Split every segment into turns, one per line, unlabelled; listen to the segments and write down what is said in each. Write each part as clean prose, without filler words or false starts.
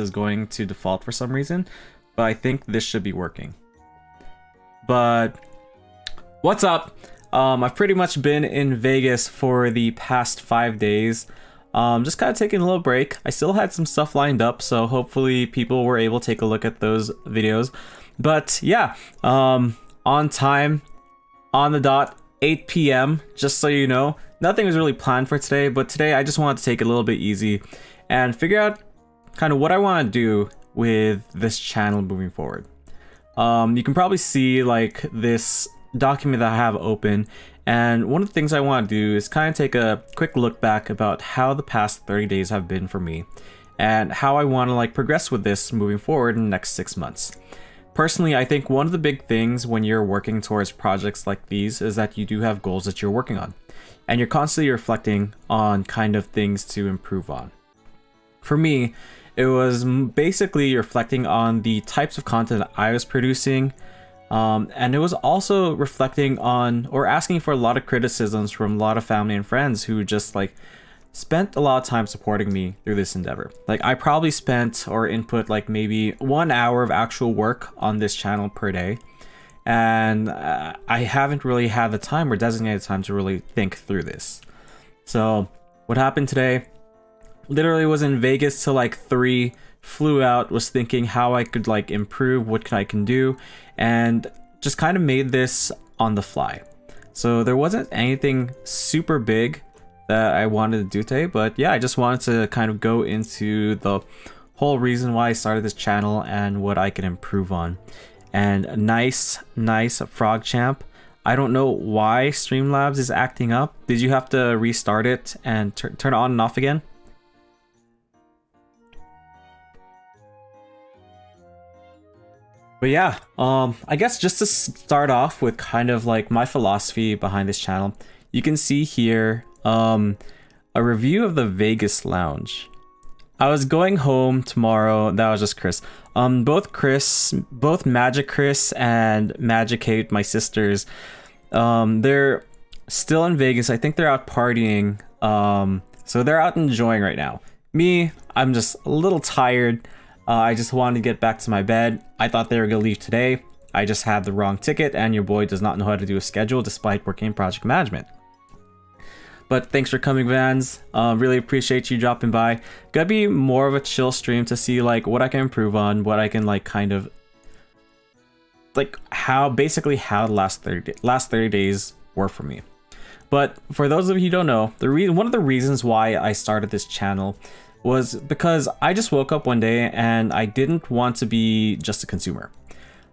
is going to default for some reason, but I think this should be working. But what's up? I've pretty much been in Vegas for the past 5 days. Just kind of taking a little break. I still had some stuff lined up, so hopefully people were able to take a look at those videos. But yeah, on time, on the dot, 8 p.m. Just so you know, nothing was really planned for today, but today I just wanted to take it a little bit easy and figure out kind of what I want to do with this channel moving forward. You can probably see like this document that I have open, and one of the things I want to do is kind of take a quick look back about how the past 30 days have been for me and how I want to like progress with this moving forward in the next 6 months. Personally, I think one of the big things when you're working towards projects like these is that you do have goals that you're working on, and you're constantly reflecting on kind of things to improve on. For me, it was basically reflecting on the types of content that I was producing, and it was also reflecting on or asking for a lot of criticisms from a lot of family and friends who just like spent a lot of time supporting me through this endeavor. Like I probably spent or input like maybe 1 hour of actual work on this channel per day, and I haven't really had the time or designated time to really think through this. So what happened today? Literally was in Vegas till like 3, flew out, was thinking how I could like improve, what I can do, and just kind of made this on the fly. So there wasn't anything super big that I wanted to do today, but yeah, I just wanted to kind of go into the whole reason why I started this channel and what I can improve on. And nice Frog Champ. I don't know why Streamlabs is acting up. Did you have to restart it and turn it on and off again? But yeah, I guess just to start off with kind of like my philosophy behind this channel, you can see here a review of the Vegas Lounge. I was going home tomorrow. That was just Chris. Both Magic Chris and Magic Kate, my sisters, they're still in Vegas. I think they're out partying. So they're out enjoying right now. Me, I'm just a little tired. I just wanted to get back to my bed. I thought they were gonna leave today. I just had the wrong ticket, and your boy does not know how to do a schedule despite working in project management. But thanks for coming, Vans. Really appreciate you dropping by. Gonna be more of a chill stream to see like what I can improve on, what I can like kind of like basically how the last 30 days were for me. But for those of you who don't know, one of the reasons why I started this channel was because I just woke up one day and I didn't want to be just a consumer.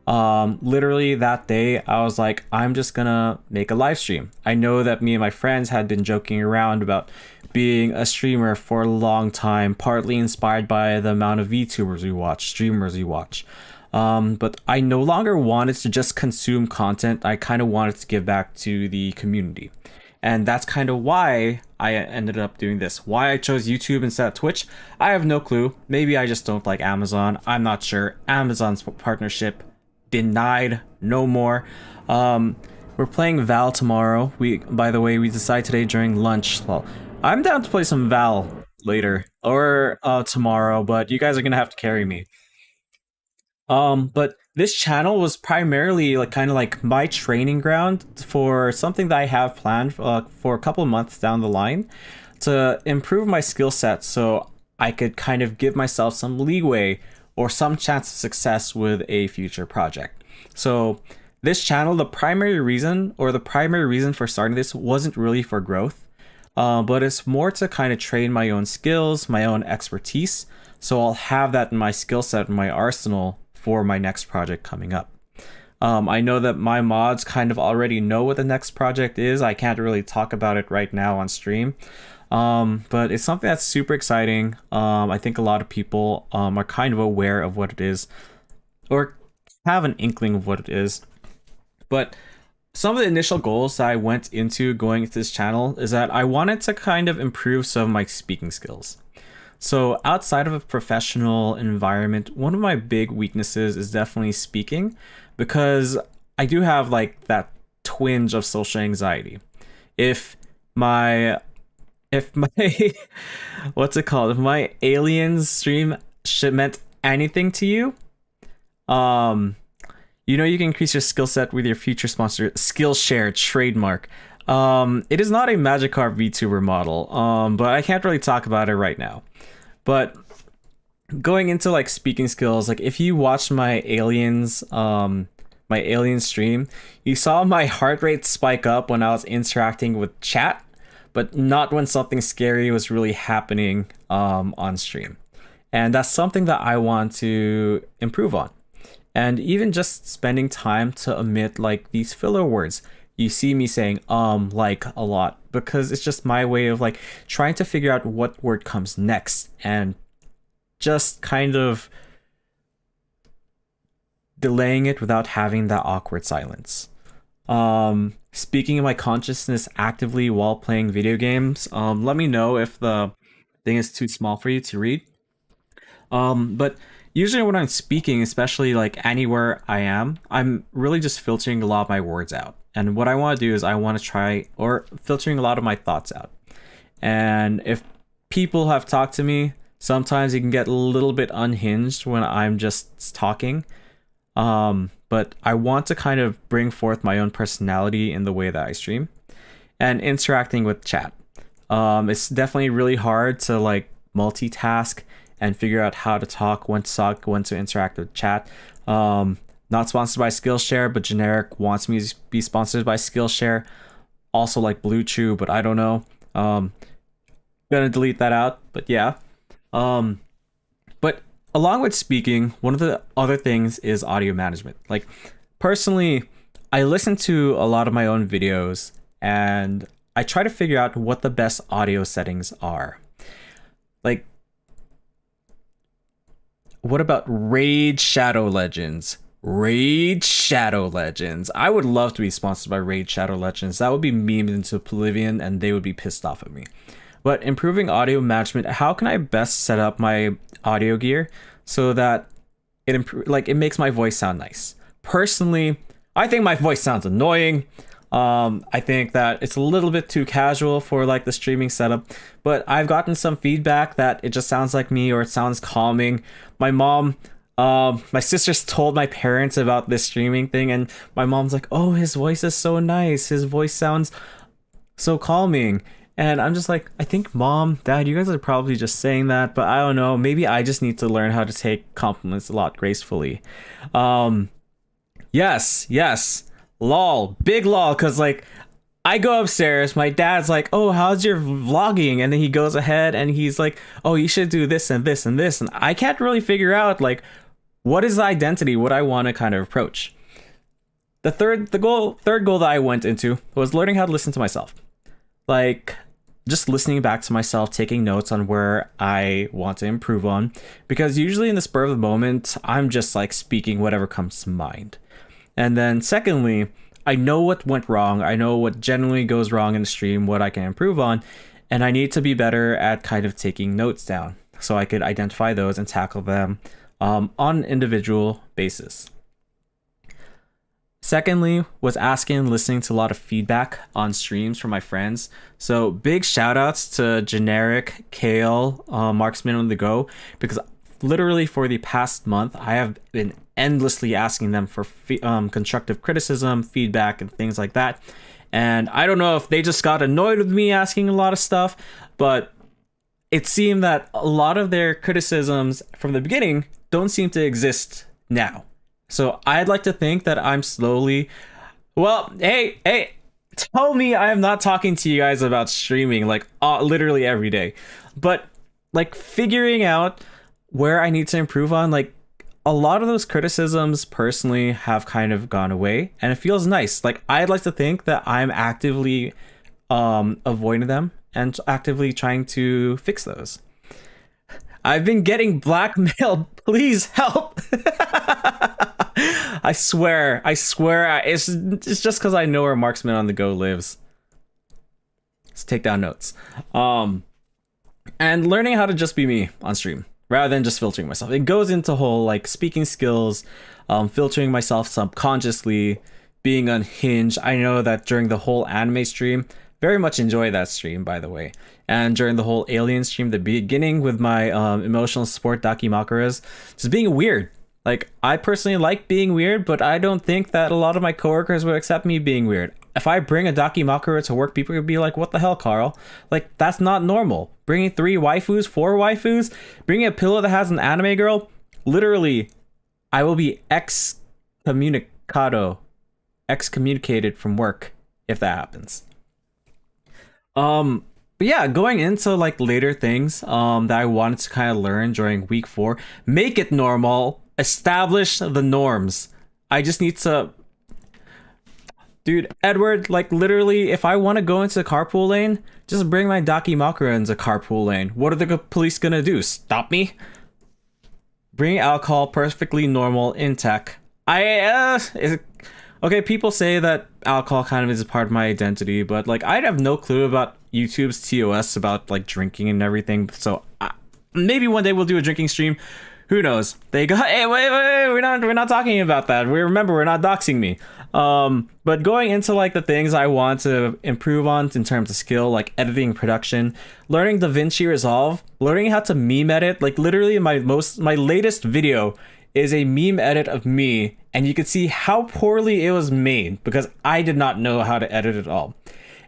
Literally that day I was like, I'm just gonna make a live stream. I know that me and my friends had been joking around about being a streamer for a long time, partly inspired by the amount of VTubers we watch, streamers we watch. But I no longer wanted to just consume content. I kind of wanted to give back to the community. And that's kind of why I ended up doing this. Why I chose YouTube instead of Twitch, I have no clue. Maybe I just don't like Amazon. I'm not sure. Amazon's partnership denied. No more. We're playing Val tomorrow. By the way, we decided today during lunch. Well, I'm down to play some Val later or tomorrow, but you guys are gonna have to carry me. But this channel was primarily like kind of like my training ground for something that I have planned for a couple of months down the line to improve my skill set, so I could kind of give myself some leeway or some chance of success with a future project. So this channel, the primary reason for starting this wasn't really for growth, but it's more to kind of train my own skills, my own expertise. So I'll have that in my skill set, in my arsenal for my next project coming up. I know that my mods kind of already know what the next project is. I can't really talk about it right now on stream, but it's something that's super exciting. I think a lot of people are kind of aware of what it is or have an inkling of what it is. But some of the initial goals that I went into going into this channel is that I wanted to kind of improve some of my speaking skills. So outside of a professional environment, one of my big weaknesses is definitely speaking, because I do have like that twinge of social anxiety. If my what's it called? If my aliens stream meant anything to you, you can increase your skill set with your future sponsor, Skillshare trademark. It is not a Magikarp VTuber model, but I can't really talk about it right now. But going into like speaking skills, like if you watched my aliens stream, you saw my heart rate spike up when I was interacting with chat, but not when something scary was really happening on stream. And that's something that I want to improve on. And even just spending time to omit like these filler words. You see me saying like a lot, because it's just my way of like trying to figure out what word comes next and just kind of delaying it without having that awkward silence. Speaking of my consciousness actively while playing video games, let me know if the thing is too small for you to read. But usually when I'm speaking, especially like anywhere I am, I'm really just filtering a lot of my words out. And what I want to do is I want to try or filtering a lot of my thoughts out. And if people have talked to me, sometimes it can get a little bit unhinged when I'm just talking. But I want to kind of bring forth my own personality in the way that I stream and interacting with chat. It's definitely really hard to like multitask and figure out how to talk, when to interact with chat. Not sponsored by Skillshare, but Generic wants me to be sponsored by Skillshare. Also like Blue Chew, but I don't know. Gonna delete that out, but yeah. But along with speaking, one of the other things is audio management. Like personally, I listen to a lot of my own videos and I try to figure out what the best audio settings are. Like, what about Raid Shadow Legends? Raid Shadow Legends. I would love to be sponsored by Raid Shadow Legends. That would be memed into oblivion and they would be pissed off at me. But improving audio management, how can I best set up my audio gear so that it makes my voice sound nice? Personally, I think my voice sounds annoying. I think that it's a little bit too casual for like the streaming setup, but I've gotten some feedback that it just sounds like me or it sounds calming. My sisters told my parents about this streaming thing and my mom's like, oh, his voice is so nice. His voice sounds so calming. And I'm just like, I think Mom, Dad, you guys are probably just saying that, but I don't know. Maybe I just need to learn how to take compliments a lot gracefully. Yes. Lol, big lol, because like I go upstairs, my dad's like, oh, how's your vlogging? And then he goes ahead and he's like, oh, you should do this and this and this. And I can't really figure out like what is the identity, what I want to kind of approach. The third goal that I went into was learning how to listen to myself. Like just listening back to myself, taking notes on where I want to improve on, because usually in the spur of the moment, I'm just like speaking whatever comes to mind. And then secondly, I know what went wrong. I know what generally goes wrong in the stream, what I can improve on, and I need to be better at kind of taking notes down so I could identify those and tackle them on an individual basis. Secondly, was asking and listening to a lot of feedback on streams from my friends. So big shout outs to Generic, Kale, Marksman on the Go, because literally for the past month, I have been endlessly asking them for constructive criticism, feedback, and things like that. And I don't know if they just got annoyed with me asking a lot of stuff, but it seemed that a lot of their criticisms from the beginning don't seem to exist now. So I'd like to think that I'm slowly... Well, hey, tell me I am not talking to you guys about streaming like literally every day. But like figuring out where I need to improve on, like a lot of those criticisms personally have kind of gone away and it feels nice. Like I'd like to think that I'm actively avoiding them and actively trying to fix those. I've been getting blackmailed. Please help. I swear, it's just because I know where Marksman on the Go lives. Let's take down notes. And learning how to just be me on stream rather than just filtering myself. It goes into whole like speaking skills, filtering myself subconsciously, being unhinged. I know that during the whole anime stream, very much enjoy that stream, by the way. and during the whole Alien stream, the beginning with my emotional support Dakimakuras, just being weird. Like, I personally like being weird, but I don't think that a lot of my coworkers would accept me being weird. If I bring a Dakimakura to work, people would be like, what the hell, Carl? Like, that's not normal. Bringing 3 waifus, 4 waifus, bringing a pillow that has an anime girl, literally, I will be excommunicated from work if that happens. But yeah, going into like later things that I wanted to kind of learn during week 4, make it normal, establish the norms. I just need to, dude, Edward, like literally, if I want to go into the carpool lane, just bring my Dakimakura into carpool lane. What are the police gonna do? Stop me? Bring alcohol, perfectly normal in tech. Okay, people say that alcohol kind of is a part of my identity, but like I have no clue about YouTube's TOS about like drinking and everything. So maybe one day we'll do a drinking stream. Who knows? They got, hey, wait, we're not talking about that. Remember, we're not doxing me. But going into like the things I want to improve on in terms of skill, like editing, production, learning DaVinci Resolve, learning how to meme edit. Like literally my latest video is a meme edit of me, and you can see how poorly it was made because I did not know how to edit at all.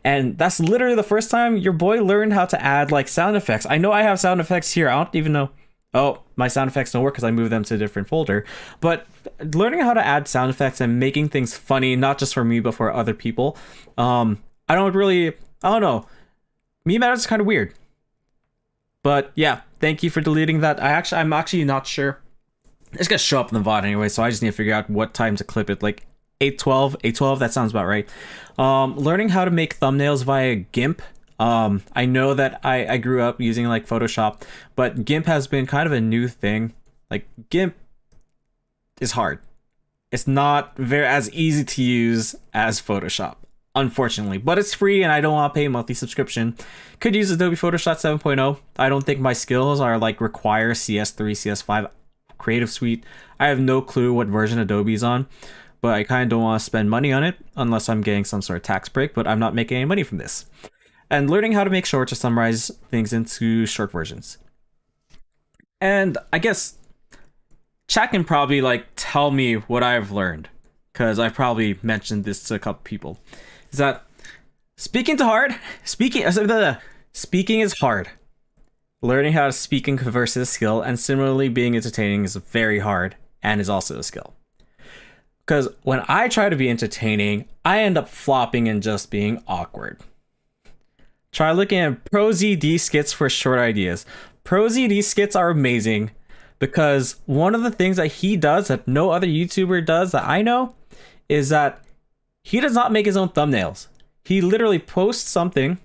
And that's literally the first time your boy learned how to add like sound effects. I know I have sound effects here. I don't even know. Oh, my sound effects don't work because I moved them to a different folder. But learning how to add sound effects and making things funny, not just for me, but for other people. I don't know. Meme edits is kind of weird. But yeah, thank you for deleting that. I'm actually not sure. It's gonna show up in the VOD anyway, so I just need to figure out what time to clip it. Like 8:12, that sounds about right. Learning how to make thumbnails via GIMP. I know that I grew up using like Photoshop, but GIMP has been kind of a new thing. Like GIMP is hard. It's not as easy to use as Photoshop, unfortunately, but it's free and I don't want to pay a monthly subscription. Could use Adobe Photoshop 7.0. I don't think my skills are like require CS3, CS5, Creative Suite. I have no clue what version Adobe is on, but I kind of don't want to spend money on it unless I'm getting some sort of tax break, but I'm not making any money from this. And learning how to make shorts or summarize things into short versions. And I guess chat can probably like tell me what I've learned, because I've probably mentioned this to a couple people. Is that speaking is hard. Learning how to speak and converse is a skill, and similarly being entertaining is very hard and is also a skill. Because when I try to be entertaining, I end up flopping and just being awkward. Try looking at ProZD skits for short ideas. ProZD skits are amazing because one of the things that he does that no other YouTuber does that I know is that he does not make his own thumbnails. He literally posts something,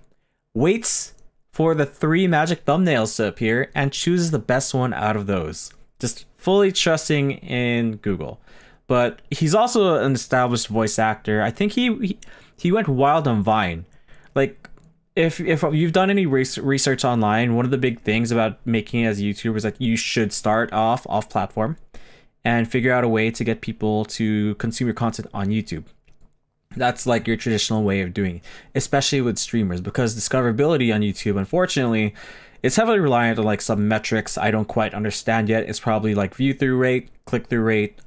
waits for the 3 magic thumbnails to appear, and chooses the best one out of those. Just fully trusting in Google. But he's also an established voice actor. I think he went wild on Vine. Like, if you've done any research online, one of the big things about making it as a YouTuber is that you should start off platform and figure out a way to get people to consume your content on YouTube. That's like your traditional way of doing it, especially with streamers, because discoverability on YouTube, unfortunately, it's heavily reliant on like some metrics I don't quite understand yet. It's probably like view through rate, click through rate,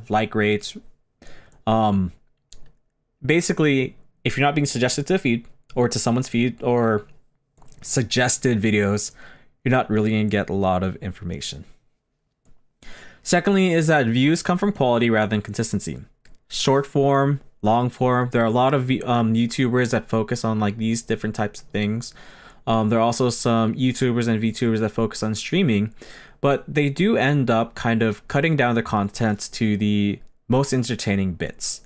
like rates. Basically, if you're not being suggested to a feed or to someone's feed or suggested videos, you're not really gonna get a lot of information. Secondly, is that views come from quality rather than consistency. Short form, long form. There are a lot of YouTubers that focus on like these different types of things. There are also some YouTubers and VTubers that focus on streaming, but they do end up kind of cutting down their content to the most entertaining bits.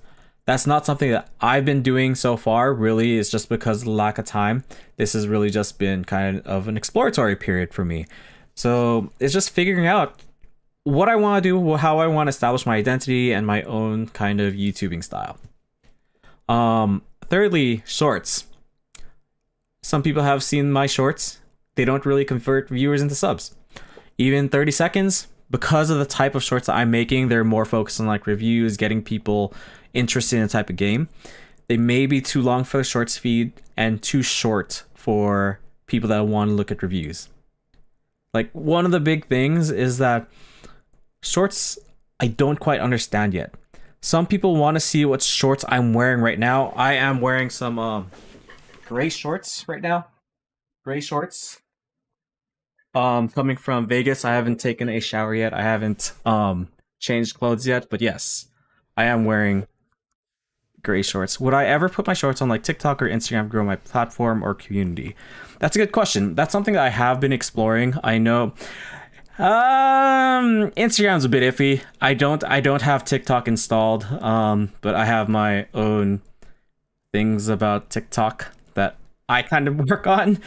That's not something that I've been doing so far, really. It's just because of the lack of time. This has really just been kind of an exploratory period for me. So it's just figuring out what I want to do, how I want to establish my identity and my own kind of YouTubing style. Thirdly, shorts. Some people have seen my shorts. They don't really convert viewers into subs. Even 30 seconds, because of the type of shorts that I'm making, they're more focused on like reviews, getting people interested in the type of game. They may be too long for the shorts feed and too short for people that want to look at reviews. Like, one of the big things is that shorts, I don't quite understand yet. Some people want to see what shorts I'm wearing right now. I am wearing some gray shorts right now. Gray shorts. Coming from Vegas. I haven't taken a shower yet. I haven't changed clothes yet, but yes, I am wearing gray shorts. Would I ever put my shorts on like TikTok or Instagram to grow my platform or community? That's a good question. That's something that I have been exploring. I know Instagram's a bit iffy. I don't have TikTok installed. But I have my own things about TikTok that I kind of work on.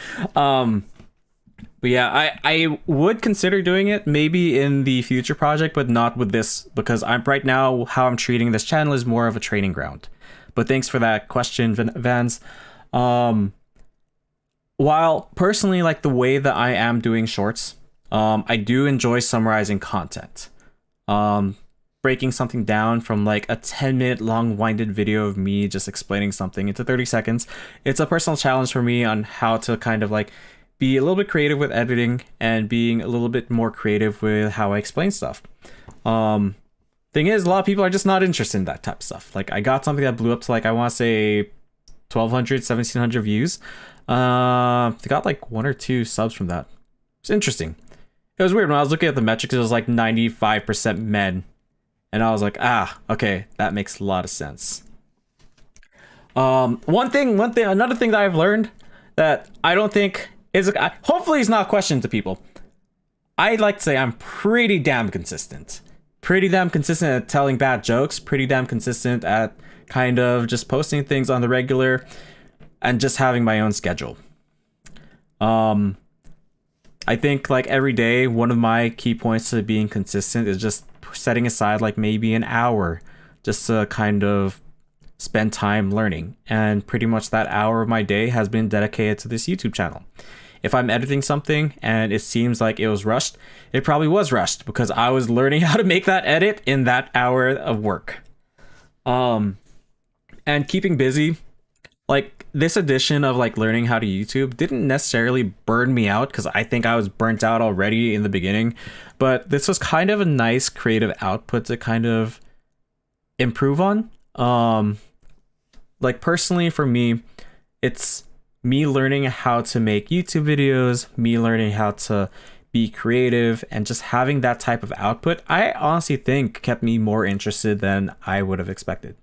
But yeah, I would consider doing it maybe in the future project, but not with this, because I'm right now, how I'm treating this channel is more of a training ground. But thanks for that question, Vans. While personally, like the way that I am doing shorts, I do enjoy summarizing content. Breaking something down from like a 10-minute long-winded video of me just explaining something into 30 seconds. It's a personal challenge for me on how to kind of like be a little bit creative with editing and being a little bit more creative with how I explain stuff. Thing is, a lot of people are just not interested in that type of stuff. Like, I got something that blew up to like, I want to say 1,200, 1,700 views. They got like 1 or 2 subs from that. It's interesting. It was weird when I was looking at the metrics. It was like 95% men, and I was like, okay, that makes a lot of sense. Another thing that I've learned that I don't think is, hopefully it's not a question to people. I'd like to say I'm pretty damn consistent. Pretty damn consistent at telling bad jokes. Pretty damn consistent at kind of just posting things on the regular and just having my own schedule. I think like every day, one of my key points to being consistent is just setting aside like maybe an hour just to kind of spend time learning. And pretty much that hour of my day has been dedicated to this YouTube channel. If I'm editing something and it seems like it was rushed, it probably was rushed because I was learning how to make that edit in that hour of work. And keeping busy, like this edition of like learning how to YouTube didn't necessarily burn me out because I think I was burnt out already in the beginning, but this was kind of a nice creative output to kind of improve on. Like personally for me, it's me learning how to make YouTube videos, me learning how to be creative, and just having that type of output, I honestly think kept me more interested than I would have expected.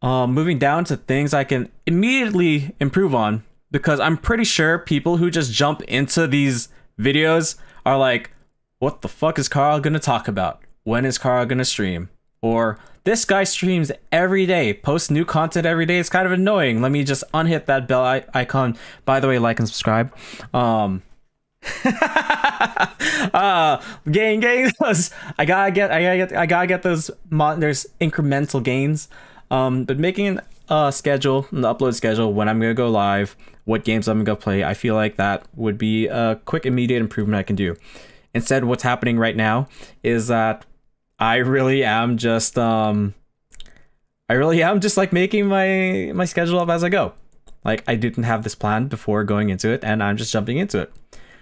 Moving down to things I can immediately improve on, because I'm pretty sure people who just jump into these videos are like, what the fuck is Carl gonna talk about? When is Carl gonna stream? Or this guy streams every day, posts new content every day. It's kind of annoying. Let me just unhit that bell icon. By the way, like and subscribe. Gang. I gotta get those. There's incremental gains. But making a schedule, an upload schedule, when I'm gonna go live, what games I'm gonna play, I feel like that would be a quick, immediate improvement I can do. Instead, what's happening right now is that I really am just like making my schedule up as I go. Like, I didn't have this plan before going into it, and I'm just jumping into it,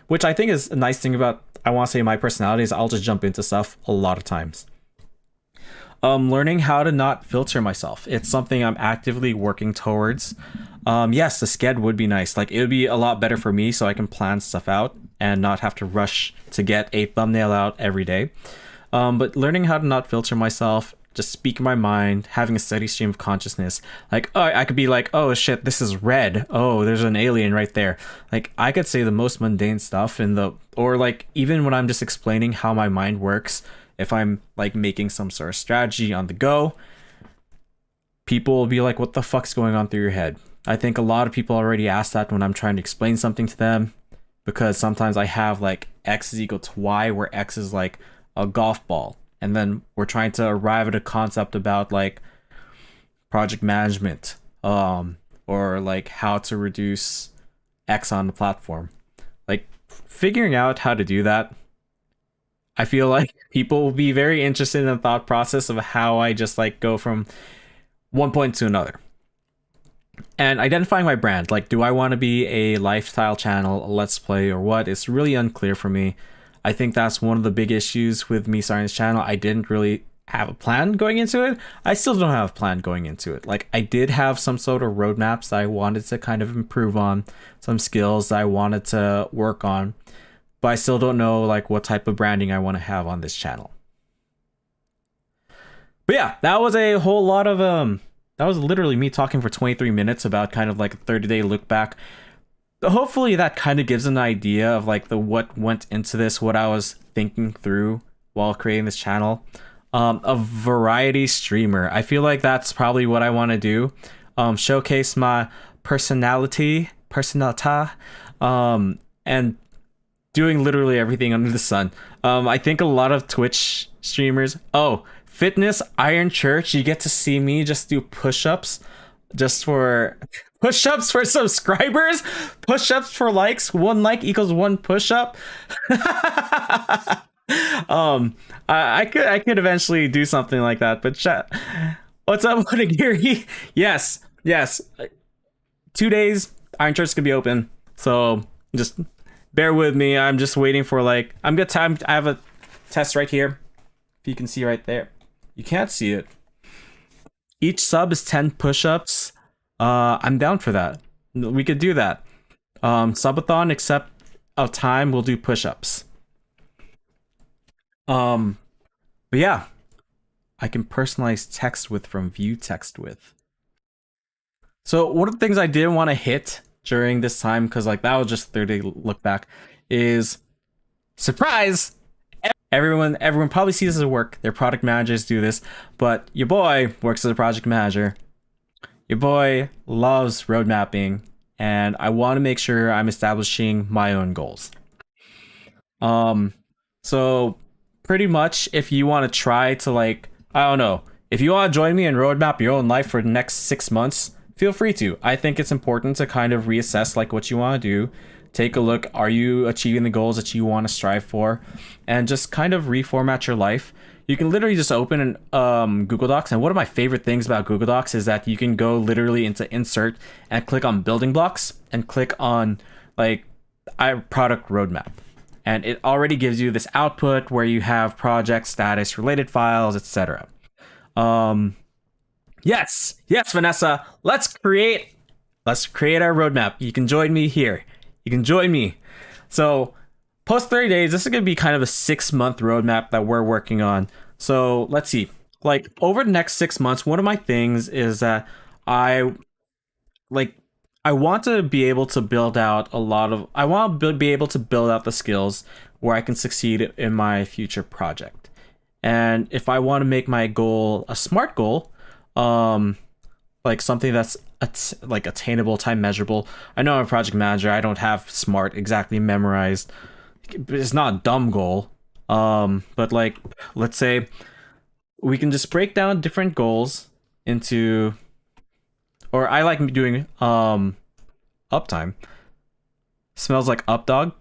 which I think is a nice thing about, I want to say, my personality is I'll just jump into stuff a lot of times. Learning how to not filter myself. It's something I'm actively working towards. Yes, the sched would be nice. Like, it would be a lot better for me so I can plan stuff out and not have to rush to get a thumbnail out every day. But learning how to not filter myself, just speak my mind, having a steady stream of consciousness. Like, oh, I could be like, oh shit, this is red. Oh, there's an alien right there. Like, I could say the most mundane stuff or like, even when I'm just explaining how my mind works, if I'm like making some sort of strategy on the go, people will be like, what the fuck's going on through your head? I think a lot of people already ask that when I'm trying to explain something to them, because sometimes I have like X is equal to Y, where X is like a golf ball, and then we're trying to arrive at a concept about like project management, or like how to reduce X on the platform. Like, figuring out how to do that, I feel like people will be very interested in the thought process of how I just like go from one point to another. and identifying my brand. Like, do I want to be a lifestyle channel, a let's play, or what? It's really unclear for me. I think that's one of the big issues with me starting this channel. I didn't really have a plan going into it. I still don't have a plan going into it. Like, I did have some sort of roadmaps that I wanted to kind of improve on, some skills that I wanted to work on, but I still don't know like what type of branding I want to have on this channel. But yeah, that was a whole lot of that was literally me talking for 23 minutes about kind of like a 30-day look back. Hopefully that kind of gives an idea of like the what went into this, what I was thinking through while creating this channel. A variety streamer. I feel like that's probably what I want to do. Showcase my personality, and doing literally everything under the sun. I think a lot of Twitch streamers. Oh, fitness, Iron Church. You get to see me just do push-ups, just for push-ups for subscribers, push-ups for likes. 1 like equals 1 push-up. I could eventually do something like that. But chat, what's up, Onigiri? Yes. 2 days, Iron Church is gonna be open. So just bear with me. I'm just waiting for like I'm good time. I have a test right here. If you can see right there, you can't see it. Each sub is 10 push-ups. I'm down for that. We could do that. Subathon, except of time, we'll do push-ups. But yeah, I can personalize text with from view text with. So one of the things I did want to hit during this time, because like that was just 30 look back, is surprise. Everyone probably sees this at work. Their product managers do this, but your boy works as a project manager. Your boy loves road mapping, and I want to make sure I'm establishing my own goals. So pretty much, if you want to try to like, I don't know, if you want to join me and roadmap your own life for the next 6 months, feel free to. I think it's important to kind of reassess like what you want to do. Take a look, are you achieving the goals that you want to strive for? And just kind of reformat your life. You can literally just open an Google Docs. And one of my favorite things about Google Docs is that you can go literally into insert and click on building blocks and click on like product roadmap. And it already gives you this output where you have project status, related files, etc. Yes, Vanessa. Let's create our roadmap. You can join me here. You can join me. So, post 30 days, this is going to be kind of a 6-month roadmap that we're working on. So, let's see. Like, over the next 6 months, one of my things is that I want to be able to build out I want to be able to build out the skills where I can succeed in my future project. And if I want to make my goal a SMART goal, like something that's like attainable, time measurable. I know I'm a project manager. I don't have SMART exactly memorized. It's not a dumb goal. But like, let's say we can just break down different goals into, or I like doing uptime. Smells like up dog.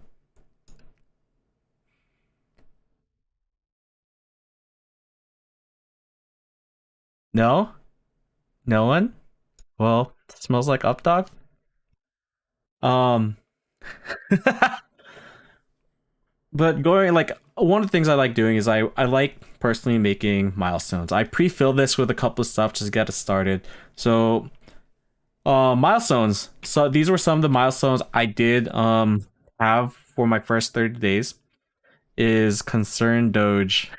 No? No one? Well, smells like up dog. Um but going like one of the things I like doing is I like personally making milestones. I pre-fill this with a couple of stuff just to get it started. So milestones. So these were some of the milestones I did have for my first 30 days. Is concerned Doge.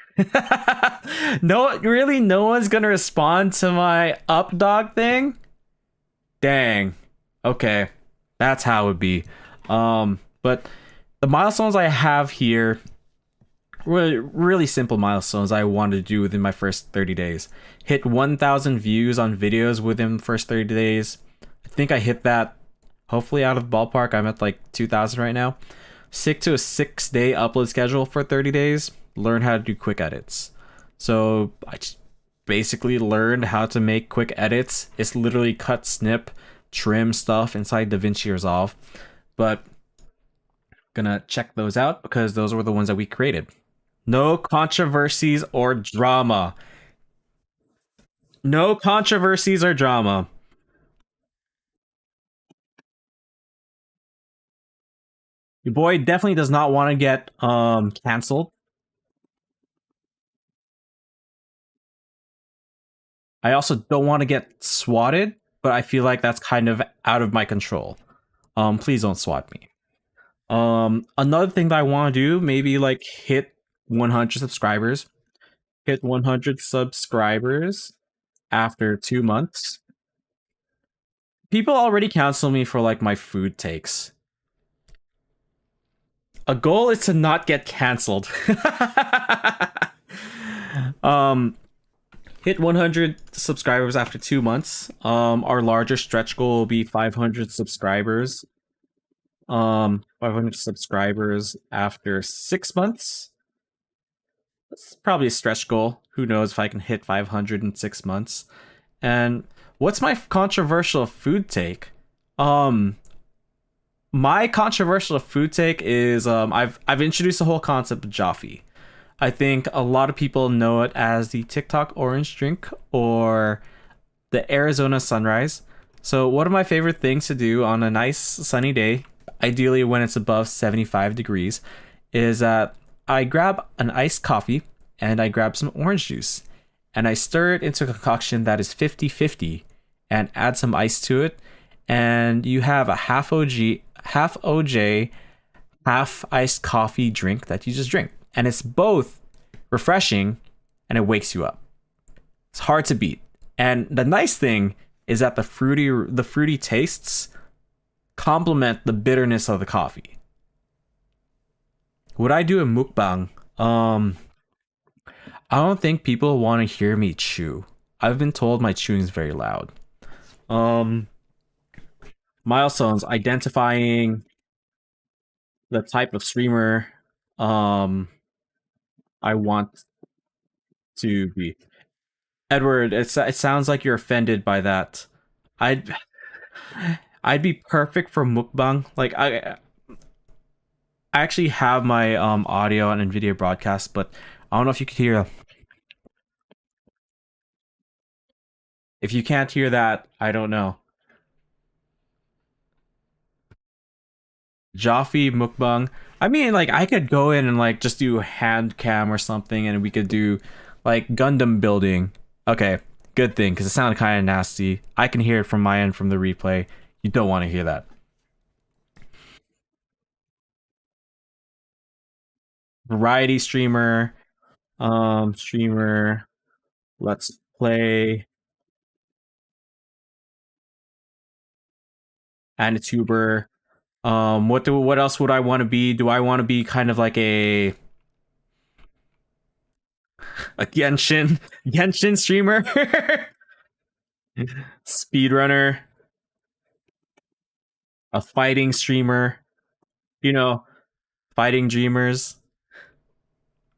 No, really, no one's gonna respond to my up dog thing. Dang. Okay, that's how it would be. But the milestones I have here, really simple milestones I wanted to do within my first 30 days. Hit 1,000 views on videos within the first 30 days. I think I hit that. Hopefully out of ballpark. I'm at like 2,000 right now. Stick to a 6-day upload schedule for 30 days. Learn how to do quick edits. So I just basically learned how to make quick edits. It's literally cut, snip, trim stuff inside DaVinci Resolve. But gonna check those out because those were the ones that we created. No controversies or drama. No controversies or drama. Your boy definitely does not want to get canceled. I also don't want to get swatted, but I feel like that's kind of out of my control. Please don't swat me. Another thing that I want to do, maybe like hit 100 subscribers. Hit 100 subscribers after 2 months. People already cancel me for like my food takes. A goal is to not get canceled. um, hit 100 subscribers after 2 months. Our larger stretch goal will be 500 subscribers. 500 subscribers after 6 months. That's probably a stretch goal. Who knows if I can hit 500 in 6 months? And what's my controversial food take? Um, my controversial food take is I've introduced the whole concept of Jaffe. I think a lot of people know it as the TikTok orange drink or the Arizona sunrise. So one of my favorite things to do on a nice sunny day, ideally when it's above 75 degrees, is that I grab an iced coffee and I grab some orange juice and I stir it into a concoction that is 50-50 and add some ice to it. And you have a half OJ, half iced coffee drink that you just drink. And it's both refreshing and it wakes you up. It's hard to beat. And the nice thing is that the fruity tastes complement the bitterness of the coffee. Would I do a mukbang? I don't think people want to hear me chew. I've been told my chewing is very loud. Um, Milestones identifying the type of streamer um I want to be. Edward, it sounds like you're offended by that. I'd I'd be perfect for mukbang. Like I actually have my audio on NVIDIA broadcast, but I don't know if you could hear. If you can't hear that, I don't know. Jaffe mukbang. I mean, like I could go in and like just do hand cam or something, and we could do like Gundam building. Okay, good thing because it sounded kind of nasty. I can hear it from my end from the replay. You don't want to hear that. Variety streamer, streamer. Let's play and a tuber. What else would I want to be? Do I want to be kind of like a Genshin streamer, speedrunner, a fighting streamer? You know, fighting dreamers.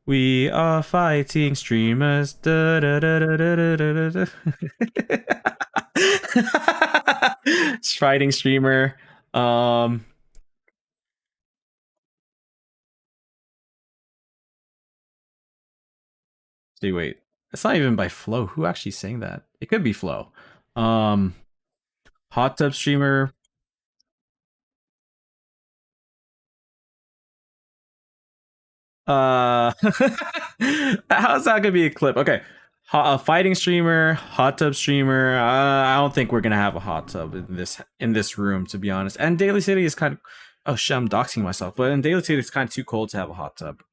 We are fighting streamers. Da, da, da, da, da, da, da, da. Fighting streamer. Um, see, wait. It's not even by Flow. Who actually sang that? It could be Flow. Um, hot tub streamer. Uh, how's that gonna be a clip? Okay, a fighting streamer, hot tub streamer. I don't think we're gonna have a hot tub in this room, to be honest. And Daily City is kind of, oh shit, I'm doxing myself. But in Daily City, it's kind of too cold to have a hot tub.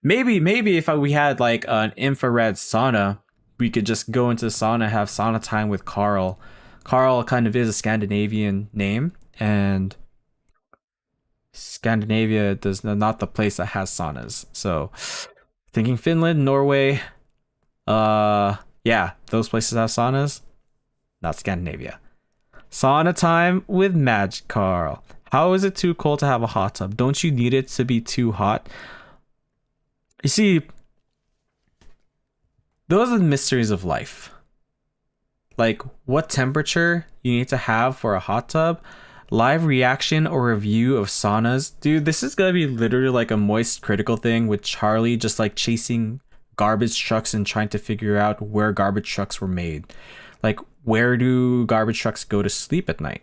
Maybe if we had like an infrared sauna, we could just go into the sauna, have sauna time with Carl. Carl kind of is a Scandinavian name, and Scandinavia does not the place that has saunas. So thinking Finland, Norway, yeah, those places have saunas, not Scandinavia. Sauna time with Magic Carl. How is it too cold to have a hot tub? Don't you need it to be too hot? You see, those are the mysteries of life. Like what temperature you need to have for a hot tub, live reaction or review of saunas. Dude, this is gonna be literally like a moist critical thing with Charlie just like chasing garbage trucks and trying to figure out where garbage trucks were made. Like, where do garbage trucks go to sleep at night?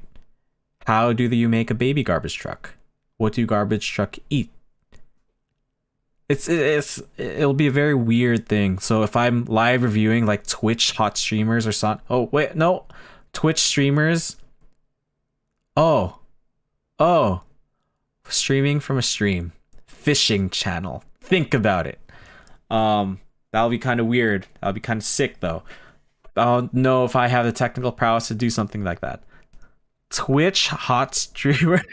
How do you make a baby garbage truck? What do garbage truck eat? It'll be a very weird thing. So if I'm live reviewing like Twitch hot streamers or something. Oh wait, no, Twitch streamers. Oh, oh, streaming from a stream, fishing channel. Think about it. That'll be kind of weird. That'll be kind of sick though. I don't know if I have the technical prowess to do something like that. Twitch hot streamer.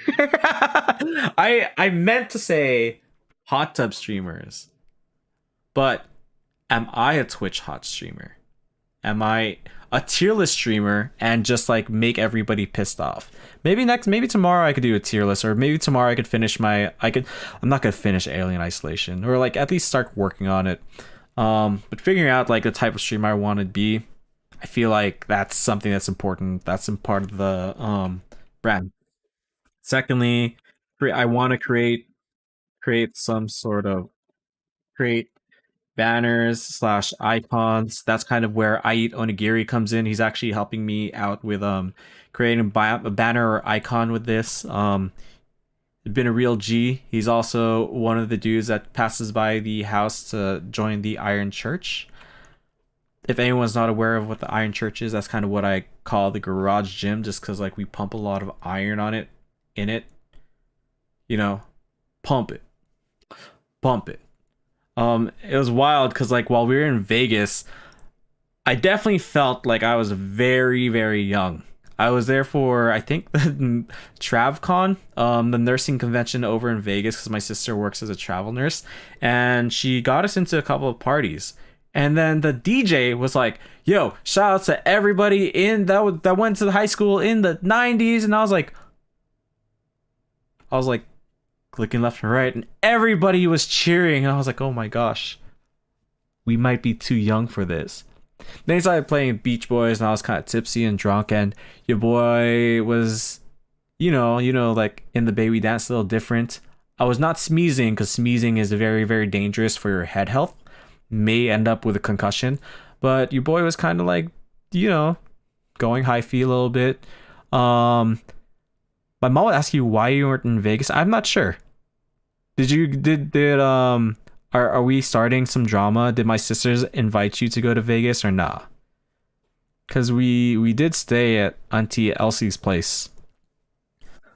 I meant to say hot tub streamers, but am I a Twitch hot streamer? Am I a tier list streamer and just like make everybody pissed off? Maybe tomorrow I could do a tier list, or maybe tomorrow I could finish I'm not gonna finish Alien Isolation, or like at least start working on it. But figuring out like the type of streamer I want to be, I feel like that's something that's important. That's in part of the brand. Secondly, I want to create some sort of create banners slash icons. That's kind of where I Eat Onigiri comes in. He's actually helping me out with creating a banner or icon with this. Been a real G. He's also one of the dudes that passes by the house to join the Iron Church. If anyone's not aware of what the Iron Church is, that's kind of what I call the garage gym, just because like we pump a lot of iron on it, in it. You know, pump it, pump it. It was wild because like while we were in Vegas, I definitely felt like I was very, very young. I was there for I think the TravCon, the nursing convention over in Vegas, because my sister works as a travel nurse, and she got us into a couple of parties. And then the DJ was like, "Yo, shout out to everybody in that went to the high school in the '90s," and I was like, clicking left and right, and everybody was cheering. And I was like, "Oh my gosh, we might be too young for this." Then he started playing Beach Boys, and I was kind of tipsy and drunk, and your boy was, like in the baby dance a little different. I was not sneezing because sneezing is very, very dangerous for your head health. May end up with a concussion, but your boy was kind of like, going hyphy a little bit. My mom would ask you why you weren't in Vegas. I'm not sure. Are we starting some drama? Did my sisters invite you to go to Vegas or nah? Because we did stay at Auntie Elsie's place.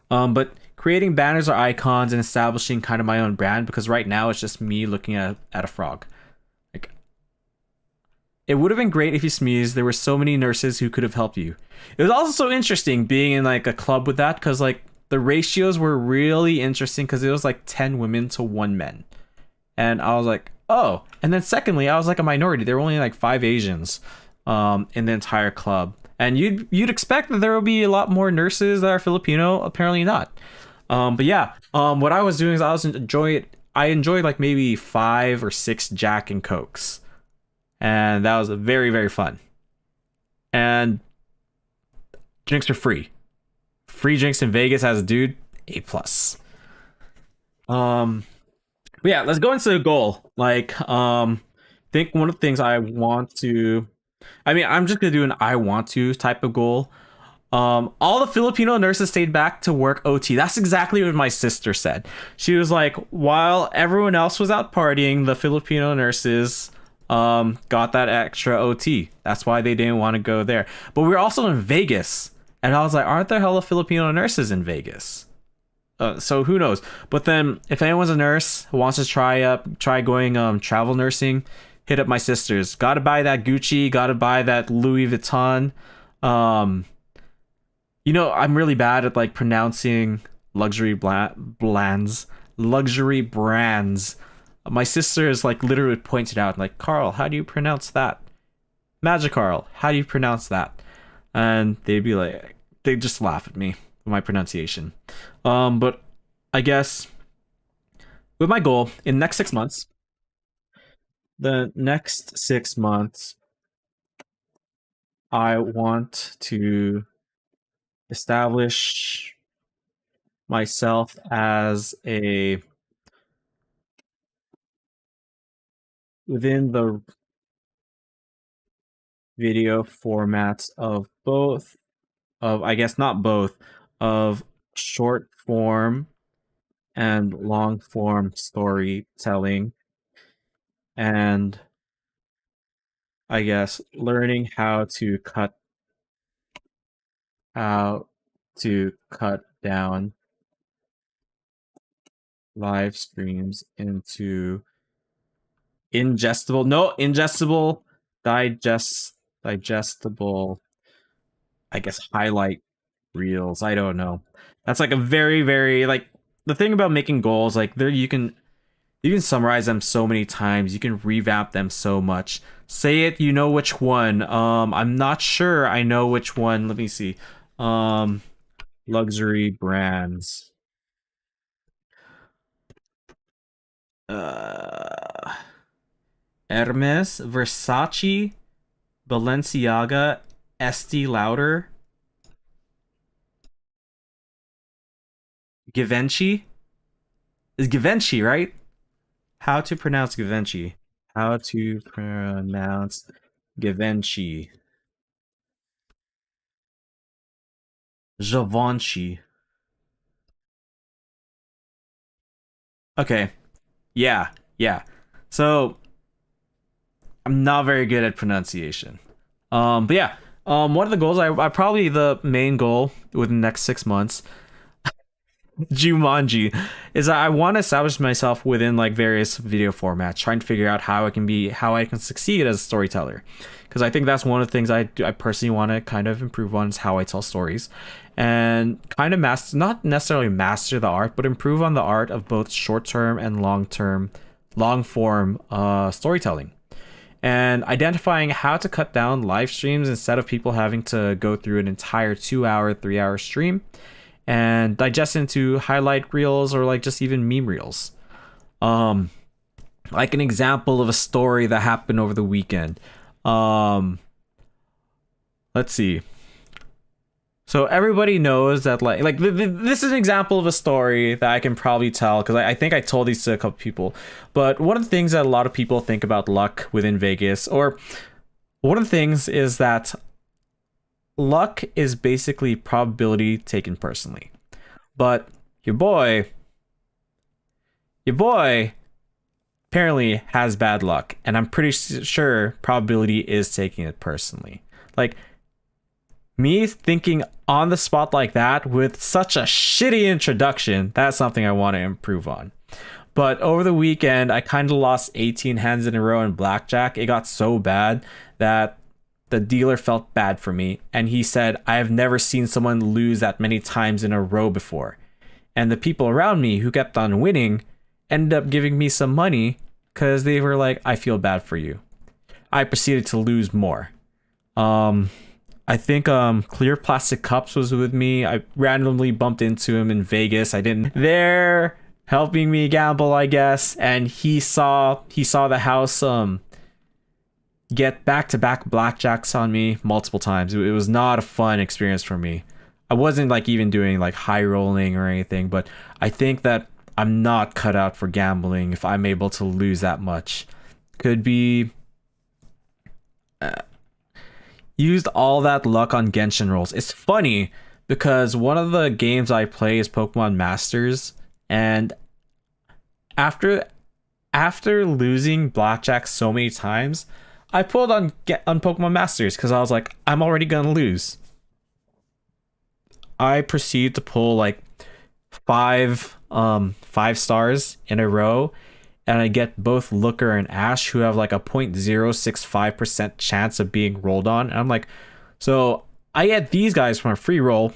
But creating banners or icons and establishing kind of my own brand, because right now it's just me looking at a frog. Like, it would have been great if you sneezed. There were so many nurses who could have helped you. It was also so interesting being in like a club with that, because like the ratios were really interesting, because it was like 10 women to 1 man. And I was like, oh. And then secondly, I was like a minority. There were only like 5 Asians in the entire club. And you'd expect that there would be a lot more nurses that are Filipino. Apparently not. But yeah, what I was doing is I enjoyed like maybe 5 or 6 Jack and Cokes. And that was very, very fun. And drinks are free. Free drinks in Vegas as a dude, A+. But yeah, let's go into the goal. Like, think one of the things I'm just gonna do an I want to type of goal. All the Filipino nurses stayed back to work OT. That's exactly what my sister said. She was like, while everyone else was out partying, the Filipino nurses got that extra OT. That's why they didn't want to go there. But we were also in Vegas, and I was like, aren't there hella Filipino nurses in Vegas? So who knows? But then if anyone's a nurse who wants to try going travel nursing, hit up my sisters. Gotta buy that Gucci, gotta buy that Louis Vuitton. I'm really bad at like pronouncing luxury brands. My sisters like literally pointed out like, Carl, how do you pronounce that? Magic Carl, how do you pronounce that? And they'd just laugh at me with my pronunciation. But I guess with my goal in the next 6 months, I want to establish myself as within the video formats of I guess not both, of short form and long form storytelling, and I guess learning how to cut down live streams into ingestible, digestible, I guess, highlight reels. I don't know. That's like a very, very, like, the thing about making goals, like, there you can summarize them so many times. You can revamp them so much. Say it, you know which one. I'm not sure I know which one. Let me see. Um, luxury brands. Uh, Hermes, Versace, Balenciaga, Estee Lauder, Givenchy. Is Givenchy right? How to pronounce Givenchy? How to pronounce Givenchy? Givenchy. Okay. Yeah. Yeah. So I'm not very good at pronunciation. But yeah. One of the goals I probably the main goal within the next 6 months Jumanji is I want to establish myself within like various video formats, trying to figure out how I can succeed as a storyteller. Because I think that's one of the things I personally want to kind of improve on is how I tell stories, and kind of master, not necessarily master the art, but improve on the art of both short term and long form storytelling, and identifying how to cut down live streams instead of people having to go through an entire 2 hour, 3 hour stream and digest into highlight reels or like just even meme reels. Um, like an example of a story that happened over the weekend. Um, let's see. So everybody knows that this is an example of a story that I can probably tell because I think I told these to a couple people. But one of the things that a lot of people think about luck within Vegas, or one of the things is that luck is basically probability taken personally. But your boy apparently has bad luck, and I'm pretty sure probability is taking it personally. Like me thinking on the spot like that with such a shitty introduction, that's something I want to improve on. But over the weekend, I kind of lost 18 hands in a row in blackjack. It got so bad that the dealer felt bad for me, and he said, I have never seen someone lose that many times in a row before. And the people around me who kept on winning ended up giving me some money because they were like, I feel bad for you. I proceeded to lose more. I think Clear Plastic Cups was with me. I randomly bumped into him in Vegas. I didn't. They're helping me gamble, I guess, and he saw the house get back-to-back blackjacks on me multiple times. It was not a fun experience for me. I wasn't like even doing like high rolling or anything, but I think that I'm not cut out for gambling if I'm able to lose that much. Could be used all that luck on Genshin rolls. It's funny because one of the games I play is Pokemon Masters, and after losing blackjack so many times, I pulled on Pokemon Masters because I was like, I'm already gonna lose. I proceed to pull like five stars in a row, and I get both Looker and Ash, who have like a 0.065% chance of being rolled on. And I'm like, so I get these guys from a free roll,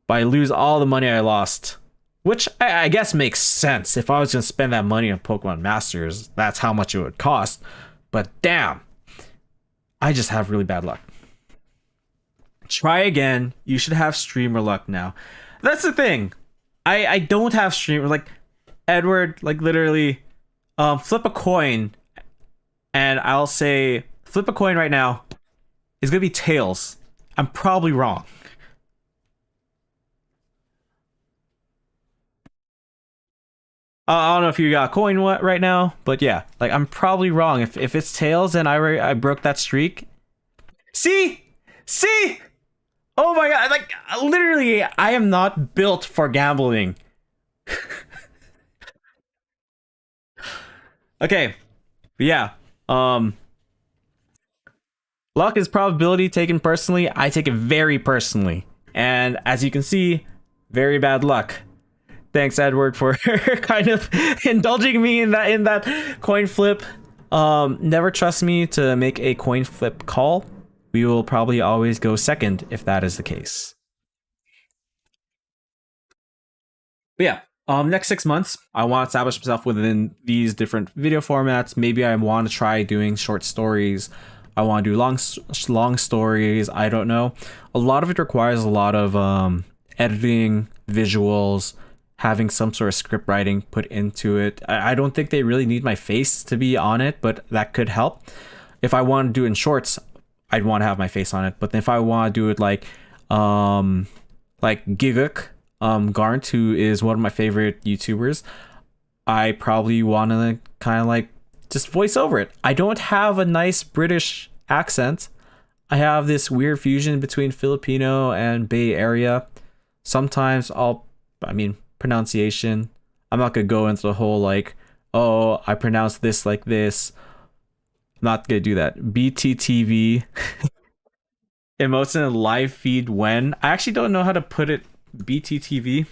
but I lose all the money I lost. Which I guess makes sense. If I was going to spend that money on Pokemon Masters, that's how much it would cost. But damn, I just have really bad luck. Try again. You should have streamer luck now. That's the thing. I don't have streamer. Like, Edward, like literally, flip a coin. And I'll say, flip a coin right now. It's going to be tails. I'm probably wrong. I don't know if you got coin what right now, but yeah, like I'm probably wrong. If it's tails, then I broke that streak. See, oh my god! Like literally, I am not built for gambling. Okay, but yeah. Um, Luck is probability taken personally. I take it very personally, and as you can see, very bad luck. Thanks, Edward, for kind of indulging me in that coin flip. Never trust me to make a coin flip call. We will probably always go second if that is the case. But yeah, next 6 months, I want to establish myself within these different video formats. Maybe I want to try doing short stories. I want to do long stories. I don't know. A lot of it requires a lot of editing, visuals, having some sort of script writing put into it. I don't think they really need my face to be on it, but that could help. If I want to do it in shorts, I'd want to have my face on it. But if I want to do it like Giguk, Garnt, who is one of my favorite YouTubers, I probably want to kind of like just voice over it. I don't have a nice British accent. I have this weird fusion between Filipino and Bay Area. Sometimes I mean, pronunciation. I'm not gonna go into the whole like, oh, I pronounce this like this. I'm not gonna do that. BTTV, emotes in a live feed when. I actually don't know how to put it. BTTV.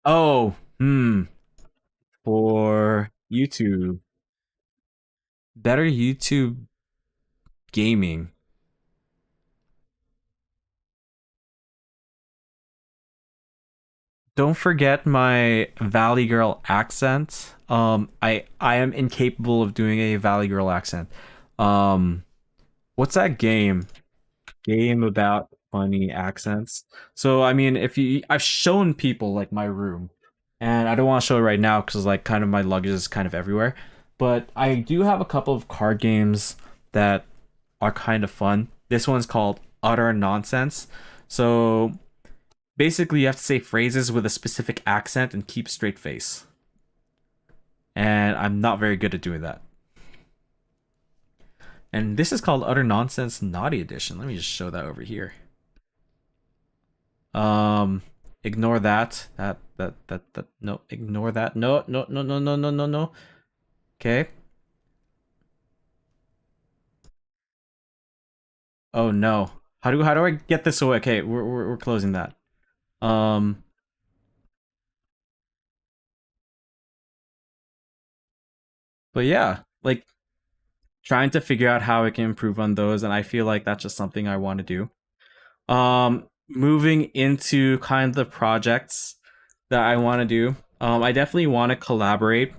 Oh, for YouTube. Better YouTube gaming. Don't forget my Valley Girl accent. I am incapable of doing a Valley Girl accent. Um, what's that game? Game about funny accents. So I mean, if you, I've shown people like my room, and I don't want to show it right now because like kind of my luggage is kind of everywhere. But I do have a couple of card games that are kind of fun. This one's called Utter Nonsense. So basically, you have to say phrases with a specific accent and keep straight face. And I'm not very good at doing that. And this is called Utter Nonsense Naughty Edition. Let me just show that over here. Um, ignore that. That. No, ignore that. No, no, no, no, no, no, no, no. Okay. Oh no. How do I get this away? Okay, we're closing that. Um, but yeah, like trying to figure out how I can improve on those, and I feel like that's just something I want to do. Moving into kind of the projects that I want to do. I definitely want to collaborate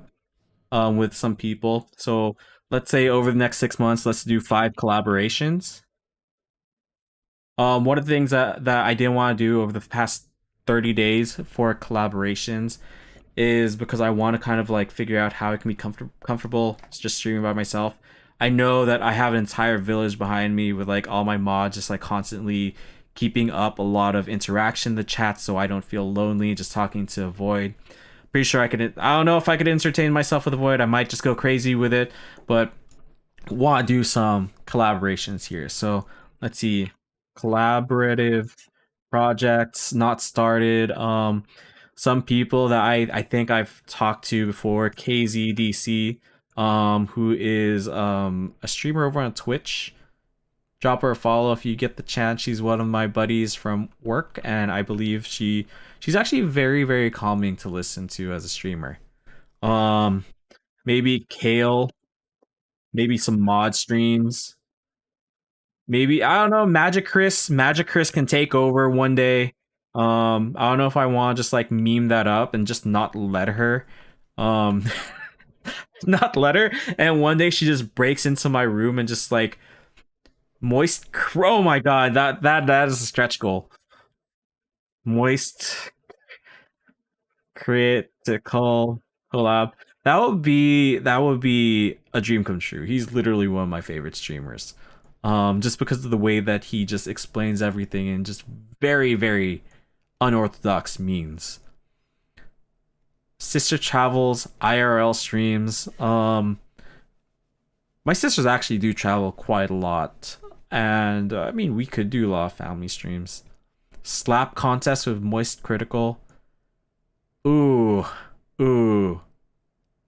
with some people. So let's say over the next 6 months, let's do 5 collaborations. One of the things that I didn't want to do over the past 30 days for collaborations is because I want to kind of like figure out how I can be comfortable just streaming by myself. I know that I have an entire village behind me with like all my mods just like constantly keeping up a lot of interaction in the chat so I don't feel lonely just talking to a void. Pretty sure I could. I don't know if I could entertain myself with a void. I might just go crazy with it, but want to do some collaborations here. So let's see, collaborative projects not started. Some people that I think I've talked to before, KZDC, who is a streamer over on Twitch. Drop her a follow if you get the chance. She's one of my buddies from work, and I believe she's actually very calming to listen to as a streamer. Um, maybe Kale, maybe some mod streams. Maybe I don't know. Magic Chris. Magic Chris can take over one day. I don't know if I want to just like meme that up and just not let her. Um, not let her. And one day she just breaks into my room and just like moist. Oh my god, that is a stretch goal. Moist critical collab. That would be a dream come true. He's literally one of my favorite streamers. Just because of the way that he just explains everything in just very unorthodox means. Sister travels, IRL streams. My sisters actually do travel quite a lot, and I mean we could do a lot of family streams. Slap contest with Moist Critical. Ooh, ooh.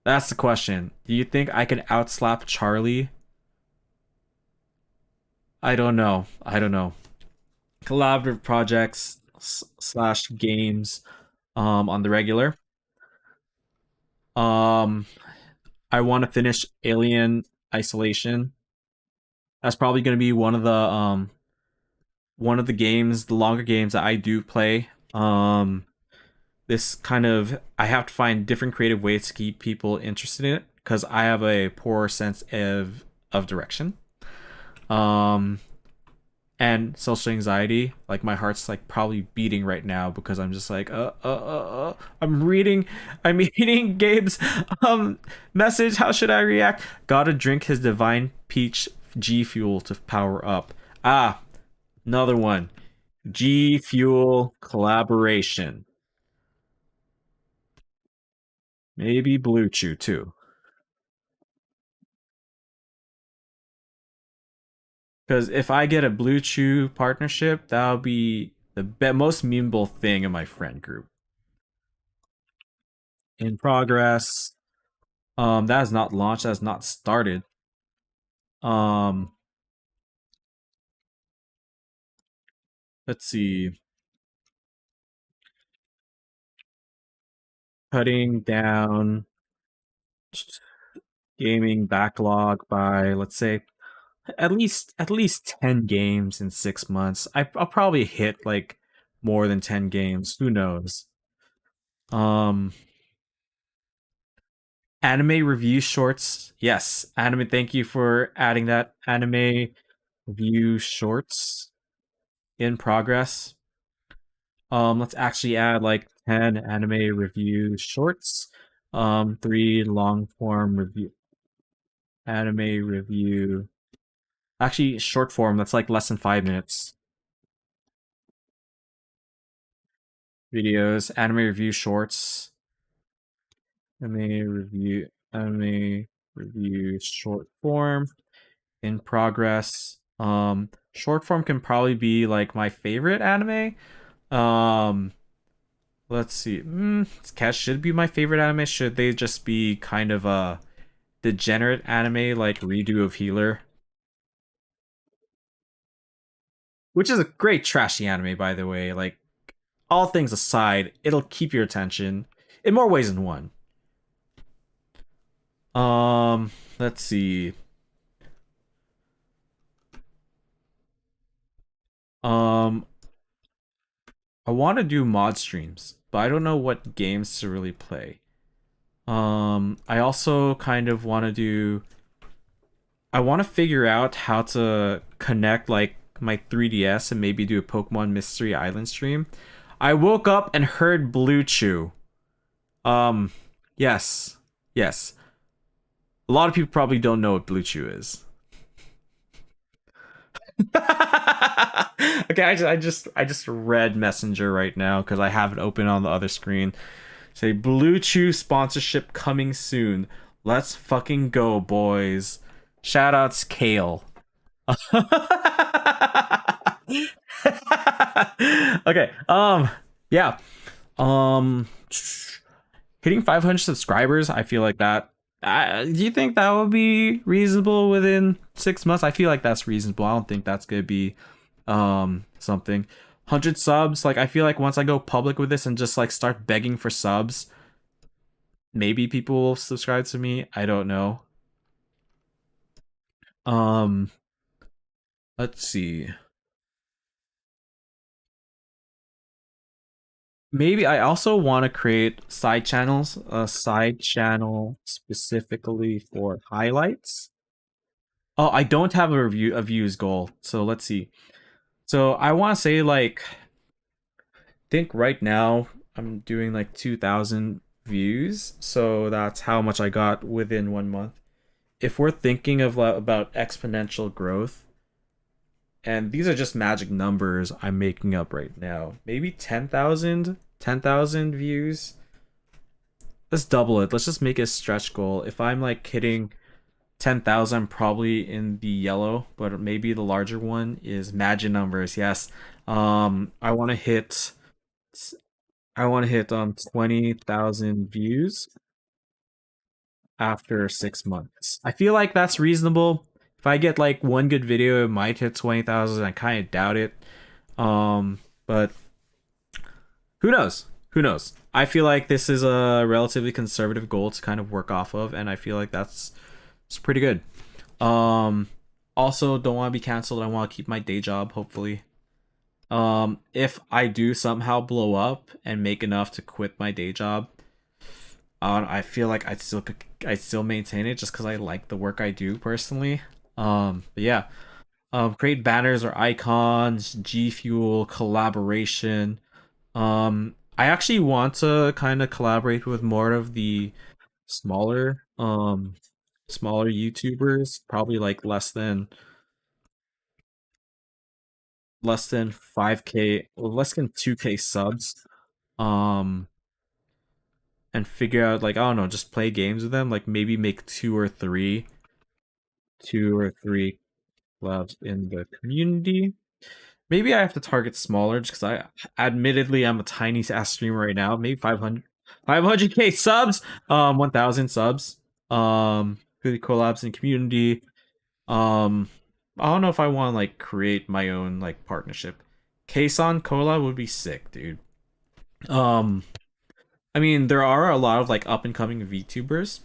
That's the question. Do you think I can outslap Charlie? I don't know. I don't know. Collaborative projects slash games on the regular. Um I want to finish Alien Isolation. That's probably going to be one of the games, the longer games that I do play. This kind of I have to find different creative ways to keep people interested in it because I have a poor sense of direction. Um and social anxiety, like my heart's like probably beating right now because I'm just like I'm reading Gabe's um message. How should I react? Gotta drink his divine peach G fuel to power up. Ah, another one. G fuel collaboration. Maybe Blue Chew too. Because if I get a Blue Chew partnership, that'll be the most memeable thing in my friend group. In progress. That has not launched. That has not started. Um, let's see. Cutting down gaming backlog by let's say at least 10 games in 6 months. I'll probably hit like more than 10 games. Who knows? Um, anime review shorts. Yes, anime. Thank you for adding that. Anime review shorts in progress. Let's actually add like 10 anime review shorts. Three long form review anime review. Actually, short form. That's like less than 5 minutes. Videos, anime review shorts, anime review short form in progress. Short form can probably be like my favorite anime. Um, let's see. Cat should be my favorite anime. Should they just be kind of a degenerate anime like redo of Healer, which is a great trashy anime by the way. Like all things aside, it'll keep your attention in more ways than one. Let's see. Um, I want to do mod streams, but I don't know what games to really play. I also kind of want to do. I want to figure out how to connect like my 3DS and maybe do a Pokemon Mystery Island stream. I woke up and heard Blue Chew. Um, yes, yes. A lot of people probably don't know what Blue Chew is. Okay, I just read Messenger right now because I have it open on the other screen. Say Blue Chew sponsorship coming soon. Let's fucking go, boys. Shoutouts Kale. Okay. Yeah. Um hitting 500 subscribers, I feel like that do you think that would be reasonable within 6 months? I feel like that's reasonable. I don't think that's gonna be something. 100 subs, like I feel like once I go public with this and just like start begging for subs, maybe people will subscribe to me. I don't know. Um, let's see. Maybe I also want to create side channels, a side channel specifically for highlights. Oh, I don't have a views goal. So let's see. So I want to say like think right now I'm doing like 2,000 views. So that's how much I got within 1 month. If we're thinking of about exponential growth, and these are just magic numbers I'm making up right now, maybe 10,000 views. Let's double it. Let's just make it a stretch goal. If I'm like hitting 10,000, I'm probably in the yellow, but maybe the larger one is magic numbers. Yes, I want to hit 20,000 views after 6 months. I feel like that's reasonable. If I get like one good video, it might hit 20,000. I kind of doubt it. But who knows? Who knows? I feel like this is a relatively conservative goal to kind of work off of, and I feel like that's it's pretty good. Um, Also don't want to be canceled. I want to keep my day job, hopefully. If I do somehow blow up and make enough to quit my day job, I feel like I'd still maintain it just because I like the work I do personally. But yeah, create banners or icons, G Fuel collaboration. I actually want to kind of collaborate with more of the smaller, smaller YouTubers, probably like less than 5K, or less than 2K subs. Um, and figure out like I don't know, just play games with them. Like maybe make two or three clubs in the community. Maybe I have to target smaller just because admittedly, I'm a tiny ass streamer right now. Maybe 500K subs, 1,000 subs, really collabs in community. Um, I don't know if I want to like create my own like partnership. Kason collab would be sick, dude. Um, I mean, there are a lot of like up and coming VTubers.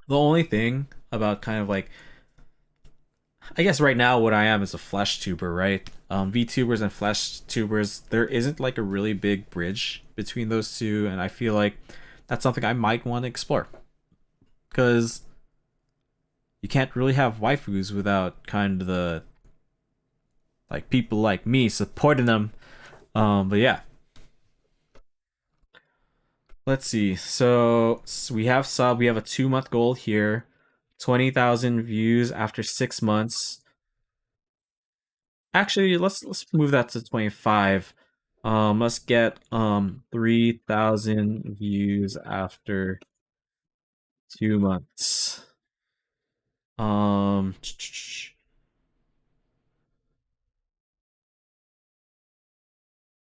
The only thing about kind of like I guess right now what I am is a flesh tuber, right? VTubers and flesh tubers, there isn't like a really big bridge between those two, and I feel like that's something I might want to explore. Because you can't really have waifus without kind of the like people like me supporting them. But yeah, let's see. So we have a 2 month goal here, 20,000 views after 6 months. Actually, let's move that to 25. Let's get 3,000 views after 2 months. Um,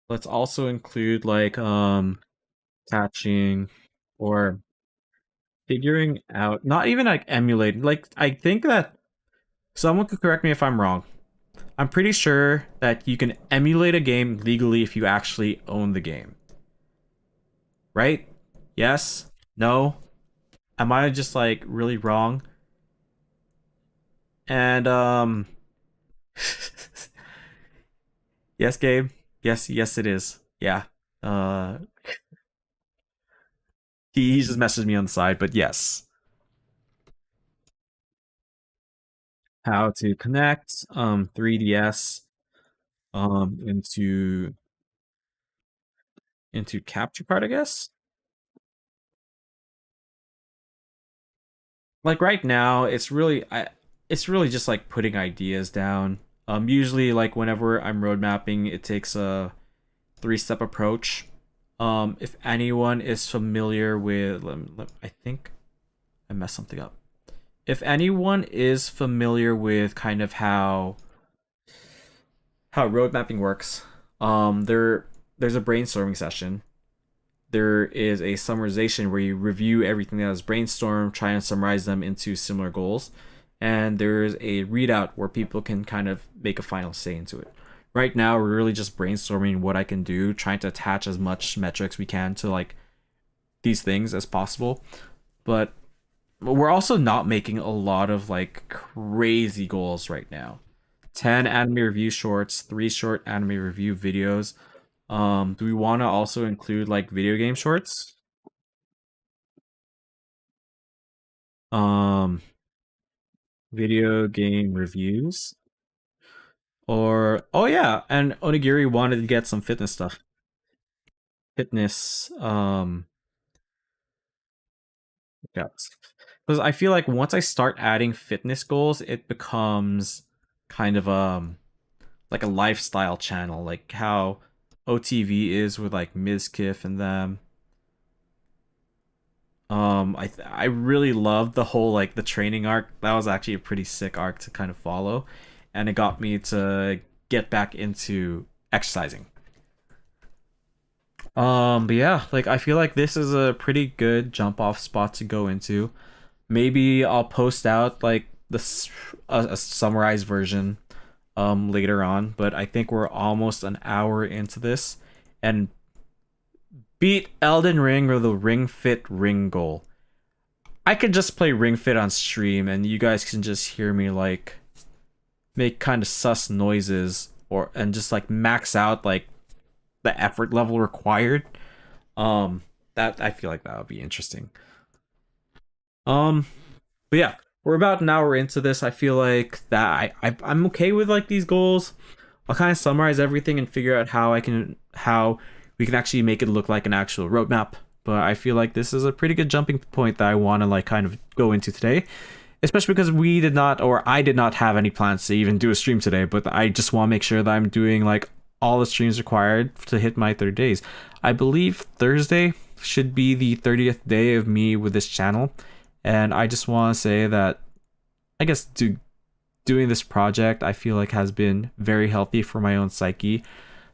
let's also include like catching or figuring out, not even like emulating. Like I think that someone could correct me if I'm wrong. I'm pretty sure that you can emulate a game legally if you actually own the game. Right? Yes? No? Am I just like really wrong? And yes, Gabe. Yes it is. Yeah. Uh he just messaged me on the side, but yes. How to connect 3DS into capture card, I guess. Like right now, it's really just like putting ideas down. Usually like whenever I'm road mapping, it takes a three-step approach. If anyone is familiar with, I think I messed something up. If anyone is familiar with kind of how road mapping works, there's a brainstorming session. There is a summarization where you review everything that was brainstormed, try and summarize them into similar goals, and there's a readout where people can kind of make a final say into it. Right now, we're really just brainstorming what I can do, trying to attach as much metrics we can to like these things as possible. But we're also not making a lot of like crazy goals right now. 10 anime review shorts, 3 short anime review videos. Do we want to also include like video game shorts? Um, Video game reviews. Or oh yeah, and Onigiri wanted to get some fitness stuff. Fitness yeah. Because I feel like once I start adding fitness goals, it becomes kind of like a lifestyle channel, like how OTV is with like Mizkif and them. I really loved the whole like the training arc. That was actually a pretty sick arc to kind of follow, and it got me to get back into exercising. But yeah, like I feel like this is a pretty good jump off spot to go into. Maybe I'll post out like a summarized version later on, but I think we're almost an hour into this and beat Elden Ring or the Ring Fit ring goal. I could just play Ring Fit on stream and you guys can just hear me like make kind of sus noises and just like max out like the effort level required. That I feel like that would be interesting. Um but yeah, we're about an hour into this. I feel like that I'm okay with like these goals. I'll kind of summarize everything and figure out how we can actually make it look like an actual roadmap. But I feel like this is a pretty good jumping point that I want to like kind of go into today, especially because I did not have any plans to even do a stream today. But I just want to make sure that I'm doing like all the streams required to hit my 30 days. I believe Thursday should be the 30th day of me with this channel, and I just want to say that I guess doing this project I feel like has been very healthy for my own psyche.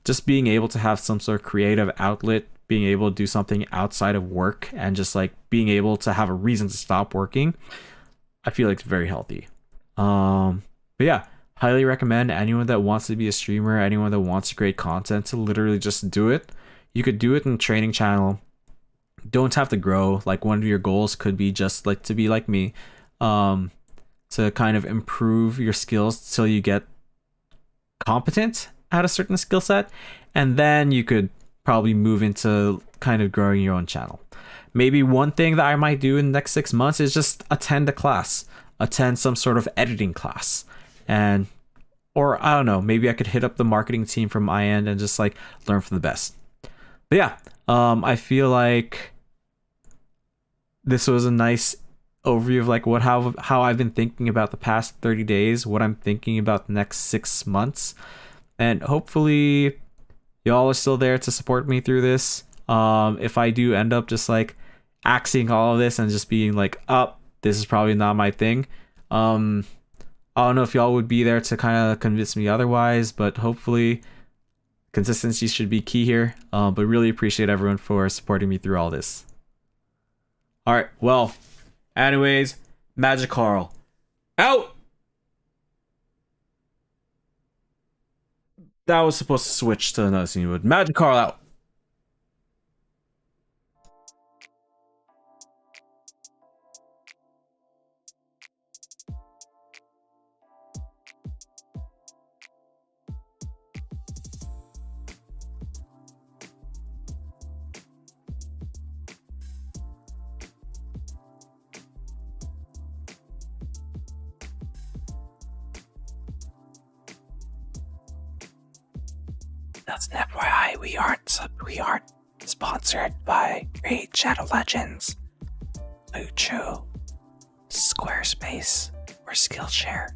Just being able to have some sort of creative outlet, being able to do something outside of work, and just like being able to have a reason to stop working, I feel like it's very healthy. But yeah, highly recommend anyone that wants to be a streamer, anyone that wants to create content, to literally just do it. You could do it in a training channel. Don't have to grow. Like one of your goals could be just like to be like me, to kind of improve your skills till you get competent at a certain skill set, and then you could probably move into kind of growing your own channel. Maybe one thing that I might do in the next 6 months is just attend a class, attend some sort of editing class, or I don't know, maybe I could hit up the marketing team from my end and just like learn from the best. But yeah, I feel like this was a nice overview of like how I've been thinking about the past 30 days, what I'm thinking about the next 6 months, and hopefully y'all are still there to support me through this. If I do end up just like axing all of this and just being like, oh, this is probably not my thing, I don't know if y'all would be there to kind of convince me otherwise, but hopefully consistency should be key here. But really appreciate everyone for supporting me through all this. All right, well, anyways, Magic Carl out. That was supposed to switch to another scene, but Magic Carl out.
That's an FYI, we aren't sponsored by Raid Shadow Legends, Lucho, Squarespace, or Skillshare.